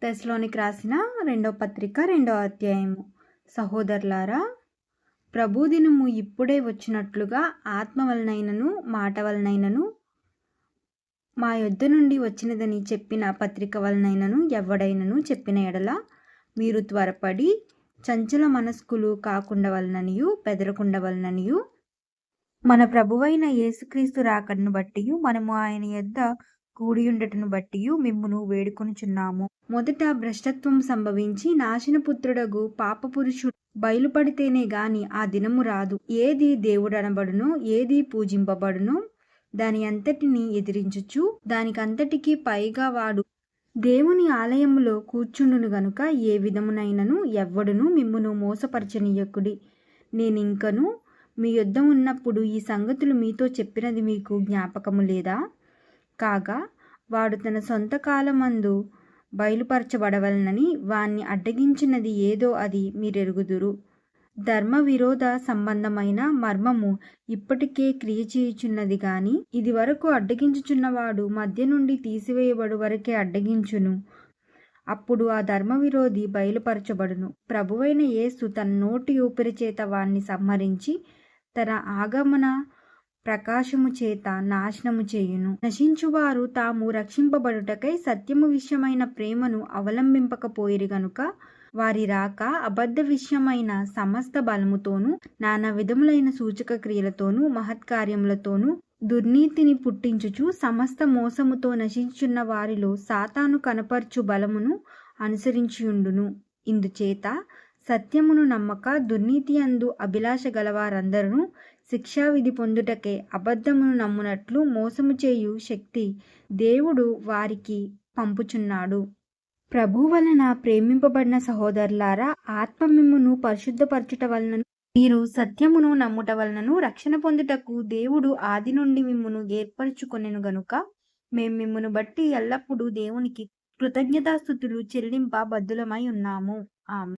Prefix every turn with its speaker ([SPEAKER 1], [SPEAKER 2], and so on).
[SPEAKER 1] తెస్సలోనికి రాసిన రెండో పత్రిక 2వ అధ్యాయము. సహోదరులారా, ప్రభుదినము ఇప్పుడే వచ్చినట్లుగా ఆత్మ వలనైనను మాట వలనైనను మా యొద్ద నుండి వచ్చినదని చెప్పిన పత్రిక వలనైనను ఎవడైనను చెప్పిన ఎడల మీరు త్వరపడి చంచల మనస్కులు కాకుండవలననియు బెదరకుండవలననియు మన ప్రభువైన యేసుక్రీస్తు రాకడను బట్టియు మనము ఆయన యొద్ద కూడియుండటను బట్టియు మిమ్మును వేడుకొనుచున్నాము. మొదట భ్రష్టత్వం సంభవించి నాశనపుత్రుడగు పాపపురుషుడు బయలుపడితేనే గాని ఆ దినము రాదు. ఏది దేవుడనబడునో ఏది పూజింపబడునో దాని అంతటిని ఎదిరించుచు దానికంతటికీ పైగా వాడు దేవుని ఆలయములో కూర్చుండును గనుక ఏ విధమునైనను ఎవ్వడును మిమ్మును మోసపరచనీయకుడి. నేనింకను మీ యొద్ద ఉన్నప్పుడు ఈ సంగతులు మీతో చెప్పినది మీకు జ్ఞాపకము లేదా? కాగా వాడు తన సొంత కాలమందు బయలుపరచబడవలనని వాణ్ణి అడ్డగించినది ఏదో అది మీరెరుగుదురు. ధర్మ విరోధ సంబంధమైన మర్మము ఇప్పటికే క్రియ చేయుచున్నది గాని ఇది వరకు అడ్డగించుచున్నవాడు మధ్య నుండి తీసివేయబడు వరకే అడ్డగించును. అప్పుడు ఆ ధర్మ విరోధి బయలుపరచబడును. ప్రభువైన యేసు తన నోటి ఊపిరి చేత వాణ్ణి సంహరించి తన ఆగమన ప్రకాశము చేత నాశనము చేయును. నశించువారు తాము రక్షింపబడుటకై సత్యము విషయమైన ప్రేమను అవలంబింపకపోయిరి గనుక వారి రాక అబద్ధ విషయమైన సమస్త బలముతోనూ నానా విధములైన సూచక క్రియలతోనూ మహత్కార్యములతోనూ దుర్నీతిని పుట్టించుచు సమస్త మోసముతో నశించుచున్న వారిలో సాతాను కనపర్చు బలమును అనుసరించియుండును. ఇందుచేత సత్యమును నమ్మక దుర్నీతి యందు అభిలాష గలవారందరూ శిక్షావిధి పొందుటకే అబద్ధమును నమ్మునట్లు మోసము చేయు శక్తి దేవుడు వారికి పంపుచున్నాడు. ప్రభు వలన ప్రేమింపబడిన సహోదరులారా, ఆత్మ మిమ్మును పరిశుద్ధపరచుట వలన మీరు సత్యమును నమ్ముట వలనను రక్షణ పొందుటకు దేవుడు ఆది నుండి మిమ్మును ఏర్పరచుకొనెను గనుక మేము మిమ్మును బట్టి ఎల్లప్పుడూ దేవునికి కృతజ్ఞతాస్తుతులు చెల్లింప బద్ధులమై ఉన్నాము. ఆమేన్.